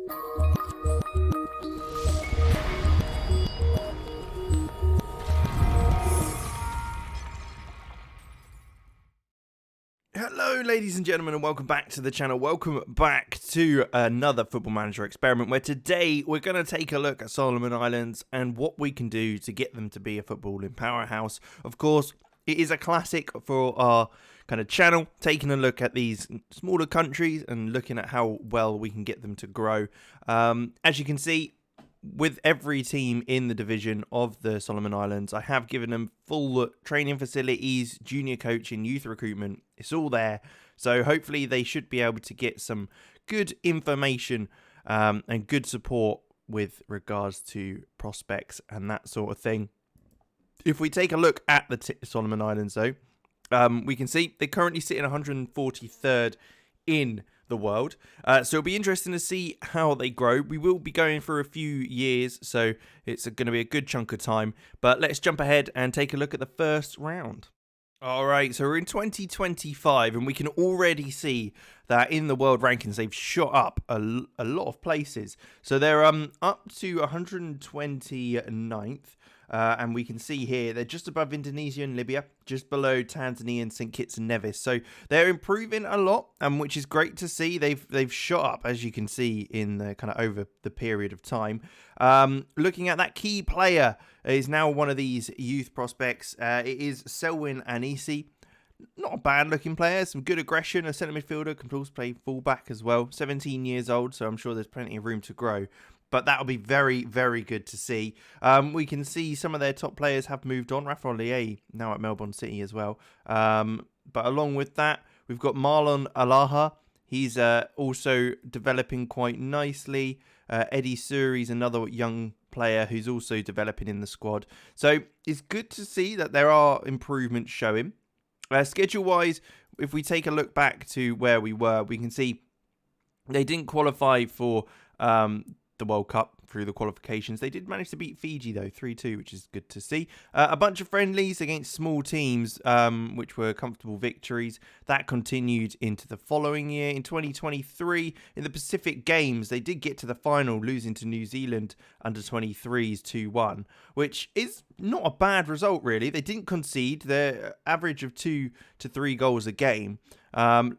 Hello ladies and gentlemen, and welcome back to the channel. Welcome back to another Football Manager experiment, where today we're going to take a look at Solomon Islands and what we can do to get them to be a footballing powerhouse. Of course, it is a classic for our kind of channel, taking a look at these smaller countries and looking at how well we can get them to grow. As you can see, with every team in the division of the Solomon Islands, I have given them full training facilities, junior coaching, youth recruitment. It's all there. So hopefully they should be able to get some good information and good support with regards to prospects and that sort of thing. If we take a look at the Solomon Islands, though, we can see they currently sit in 143rd in the world. So it'll be interesting to see how they grow. We will be going for a few years, so it's going to be a good chunk of time. But let's jump ahead and take a look at the first round. All right, so we're in 2025, and we can already see that in the world rankings, they've shot up a lot of places. So they're up to 129th. And we can see here they're just above Indonesia and Libya, just below Tanzania and St. Kitts and Nevis. So they're improving a lot, which is great to see. They've shot up, as you can see, in the kind of over the period of time. Looking at that key player is now one of these youth prospects. It is Selwyn Anisi. Not a bad looking player, some good aggression, a centre midfielder, can also play fullback as well. 17 years old, so I'm sure there's plenty of room to grow. But that'll be very, very good to see. We can see some of their top players have moved on. Rafael Lié now at Melbourne City as well. But along with that, we've got Marlon Alaha. He's also developing quite nicely. Eddie Suri's another young player who's also developing in the squad. So it's good to see that there are improvements showing. Schedule-wise, if we take a look back to where we were, we can see they didn't qualify for the World Cup through the qualifications. They did manage to beat Fiji, though, 3-2, which is good to see. A bunch of friendlies against small teams, which were comfortable victories. That continued into the following year. In 2023, in the Pacific Games, they did get to the final, losing to New Zealand under 23s 2-1, which is not a bad result, really. They didn't concede. Their average of 2 to 3 goals a game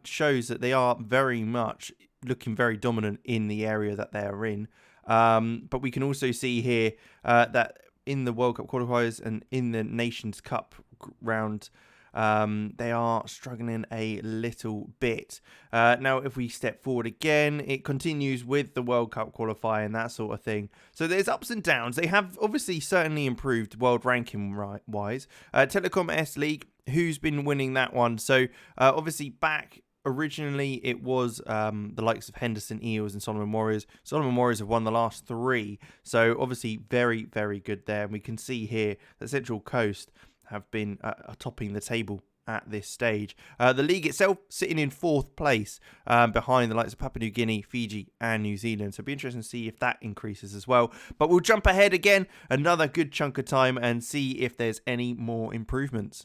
shows that they are very much looking very dominant in the area that they're in. But we can also see here that in the World Cup qualifiers and in the Nations Cup round, they are struggling a little bit. Now, if we step forward again, it continues with the World Cup qualifier and that sort of thing. So there's ups and downs. They have obviously certainly improved world ranking wise. Telecom S League, who's been winning that one? So obviously back originally, it was the likes of Henderson Eels and Solomon Warriors. Solomon Warriors have won the last 3. So obviously very, very good there. And we can see here that Central Coast have been topping the table at this stage. The league itself sitting in 4th place behind the likes of Papua New Guinea, Fiji and New Zealand. So it'll be interesting to see if that increases as well. But we'll jump ahead again another good chunk of time and see if there's any more improvements.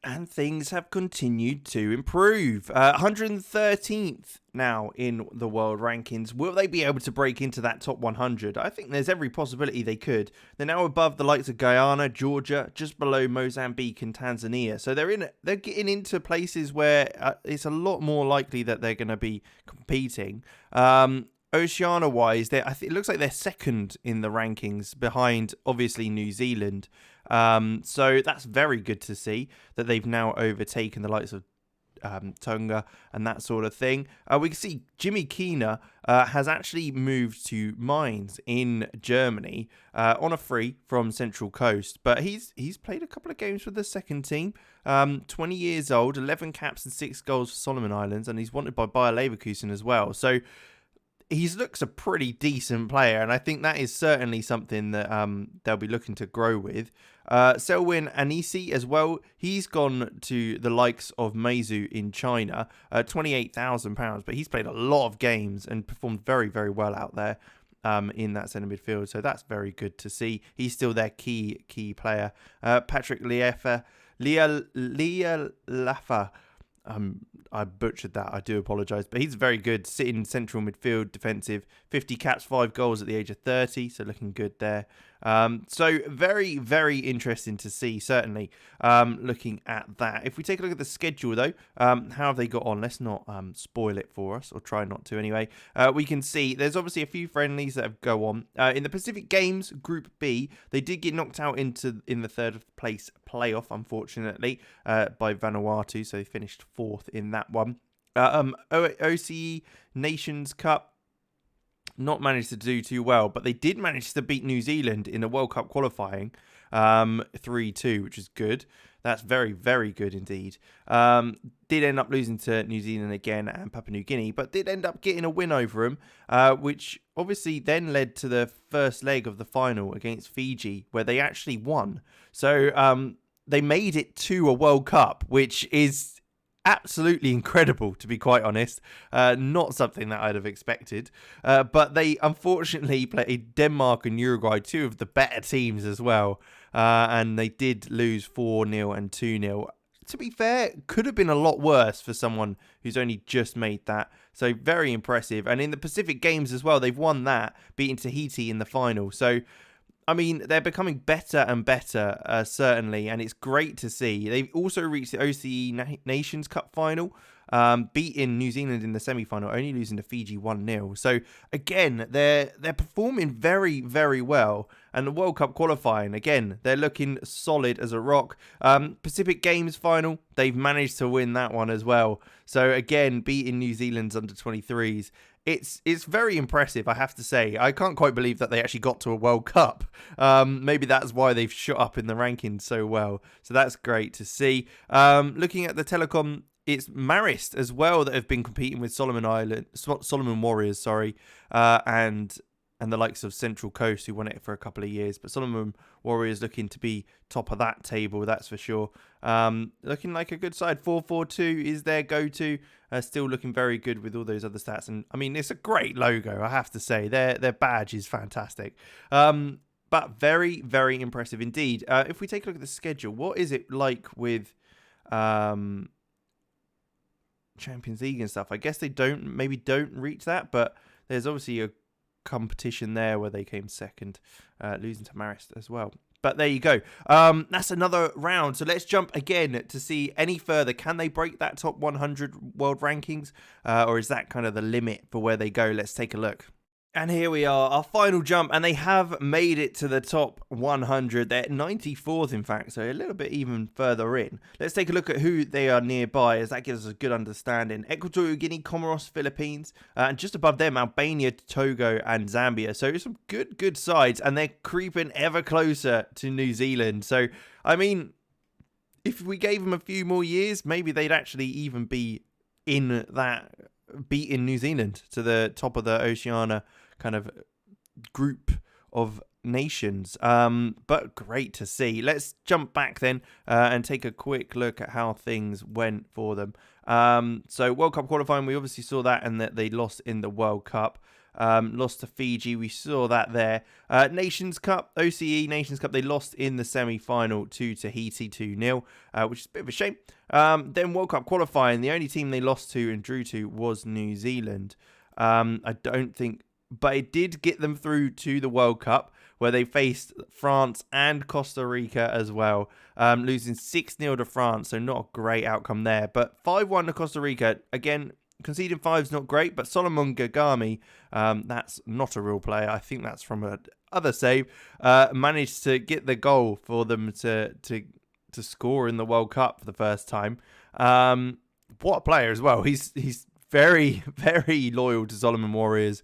And things have continued to improve. 113th now in the world rankings. Will they be able to break into that top 100? I think there's every possibility they could. They're now above the likes of Guyana, Georgia, just below Mozambique and Tanzania. So they're getting into places where it's a lot more likely that they're going to be competing. Oceania-wise, it looks like they're second in the rankings, behind obviously New Zealand. So that's very good to see that they've now overtaken the likes of Tonga and that sort of thing. We can see Jimmy Keener has actually moved to Mainz in Germany on a free from Central Coast, but he's played a couple of games with the second team. 20 years old, 11 caps and 6 goals for Solomon Islands, and he's wanted by Bayer Leverkusen as well. So he looks a pretty decent player, and I think that is certainly something that they'll be looking to grow with. Selwyn Anisi as well, he's gone to the likes of Meizu in China, £28,000, but he's played a lot of games and performed very, very well out there in that centre midfield, so that's very good to see. He's still their key player. Patrick Laffa, I butchered that. I do apologise. But he's very good, sitting central midfield, defensive, 50 caps, 5 goals at the age of 30. So looking good there. So very, very interesting to see, certainly, looking at that. If we take a look at the schedule, though, how have they got on? Let's not spoil it for us, or try not to anyway. We can see there's obviously a few friendlies that have go on. In the Pacific Games, Group B, they did get knocked out in the third place playoff, unfortunately, by Vanuatu, so they finished 4th in that one. OCE Nations Cup, not managed to do too well, but they did manage to beat New Zealand in the World Cup qualifying 3-2, which is good. That's very, very good indeed. Did end up losing to New Zealand again and Papua New Guinea, but did end up getting a win over them, which obviously then led to the first leg of the final against Fiji, where they actually won. So they made it to a World Cup, which is absolutely incredible, to be quite honest. Not something that I'd have expected. But they unfortunately played Denmark and Uruguay, 2 of the better teams as well. And they did lose 4-0 and 2-0. To be fair, could have been a lot worse for someone who's only just made that. So very impressive. And in the Pacific Games as well, they've won that, beating Tahiti in the final. So I mean, they're becoming better and better, certainly, and it's great to see. They've also reached the OCE Nations Cup final, beating New Zealand in the semi-final, only losing to Fiji 1-0. So, again, they're performing very, very well. And the World Cup qualifying, again, they're looking solid as a rock. Pacific Games final, they've managed to win that one as well. So, again, beating New Zealand's under-23s. It's very impressive, I have to say. I can't quite believe that they actually got to a World Cup. Maybe that's why they've shot up in the rankings so well. So that's great to see. Looking at the Telecom, it's Marist as well that have been competing with Solomon Warriors, and the likes of Central Coast, who won it for a couple of years. But Solomon Warriors looking to be top of that table, that's for sure. Looking like a good side. 4-4-2 is their go-to. Still looking very good with all those other stats. And, I mean, it's a great logo, I have to say. Their badge is fantastic. But very, very impressive indeed. If we take a look at the schedule, what is it like with Champions League and stuff? I guess they don't reach that, but there's obviously a competition there where they came second, losing to Marist as well. But there you go. That's another round. So let's jump again to see any further. Can they break that top 100 world rankings? Or is that kind of the limit for where they go? Let's take a look. And here we are, our final jump, and they have made it to the top 100. They're 94th, in fact, so a little bit even further in. Let's take a look at who they are nearby, as that gives us a good understanding. Equatorial Guinea, Comoros, Philippines, and just above them, Albania, Togo, and Zambia. So some good sides, and they're creeping ever closer to New Zealand. So, I mean, if we gave them a few more years, maybe they'd actually even be in that, beating New Zealand to the top of the Oceania kind of group of nations. But great to see. Let's jump back then and take a quick look at how things went for them. So World Cup qualifying, we obviously saw that, and that they lost in the World Cup. Lost to Fiji, we saw that there. Nations Cup, OCE Nations Cup, they lost in the semi-final to Tahiti 2-0, which is a bit of a shame. Then World Cup qualifying, the only team they lost to and drew to was New Zealand. But it did get them through to the World Cup, where they faced France and Costa Rica as well, losing 6-0 to France, so not a great outcome there. But 5-1 to Costa Rica, again, conceding 5's not great, but Solomon Gagami, that's not a real player, I think that's from a other save, managed to get the goal for them to score in the World Cup for the first time. What a player as well. He's very, very loyal to Solomon Warriors.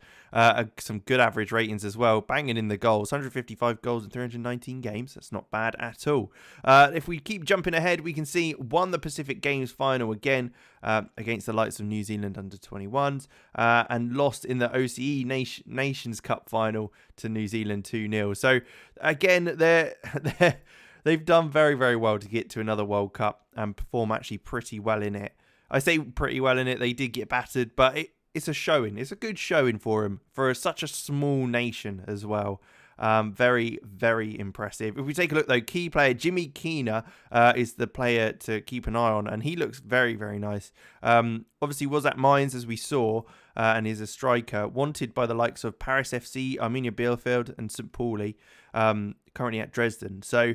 Some good average ratings as well. Banging in the goals. 155 goals in 319 games. That's not bad at all. If we keep jumping ahead, we can see won the Pacific Games final again against the likes of New Zealand under-21s, and lost in the OCE Nations Cup final to New Zealand 2-0. So again, they've done very, very well to get to another World Cup and perform actually pretty well in it. I say pretty well in it. They did get battered, but it's a showing. It's a good showing for them, for such a small nation as well. Very, very impressive. If we take a look, though, key player Jimmy Keener is the player to keep an eye on, and he looks very, very nice. Obviously, was at Mainz, as we saw, and is a striker, wanted by the likes of Paris FC, Arminia Bielefeld, and St. Pauli, currently at Dresden. So,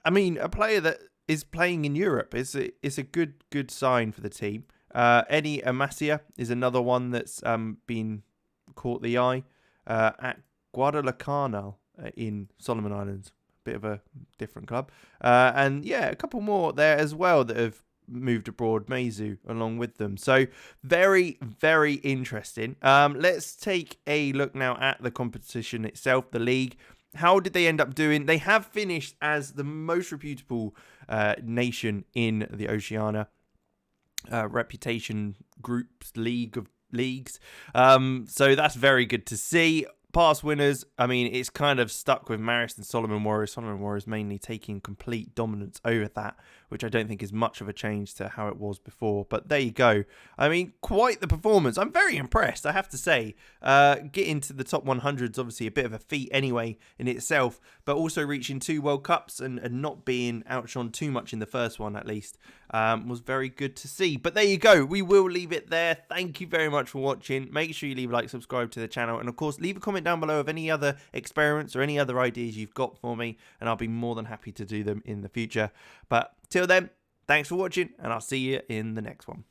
I mean, a player that is playing in Europe is a good sign for the team. Eddie Amasia is another one that's been caught the eye at Guadalcanal in Solomon Islands. Bit of a different club. And yeah, a couple more there as well that have moved abroad, Meizu along with them. So very, very interesting. Let's take a look now at the competition itself, the league. How did they end up doing? They have finished as the most reputable nation in the Oceania reputation groups, league of leagues. So that's very good to see. Past winners, I mean, it's kind of stuck with Marist and Solomon Warriors. Solomon Warriors mainly taking complete dominance over that, which I don't think is much of a change to how it was before. But there you go. I mean, quite the performance. I'm very impressed, I have to say. Getting to the top 100 is obviously a bit of a feat anyway in itself, but also reaching 2 World Cups and not being outshone too much in the first one, at least, was very good to see. But there you go. We will leave it there. Thank you very much for watching. Make sure you leave a like, subscribe to the channel, and of course, leave a comment down below of any other experiments or any other ideas you've got for me, and I'll be more than happy to do them in the future. But till then, thanks for watching, and I'll see you in the next one.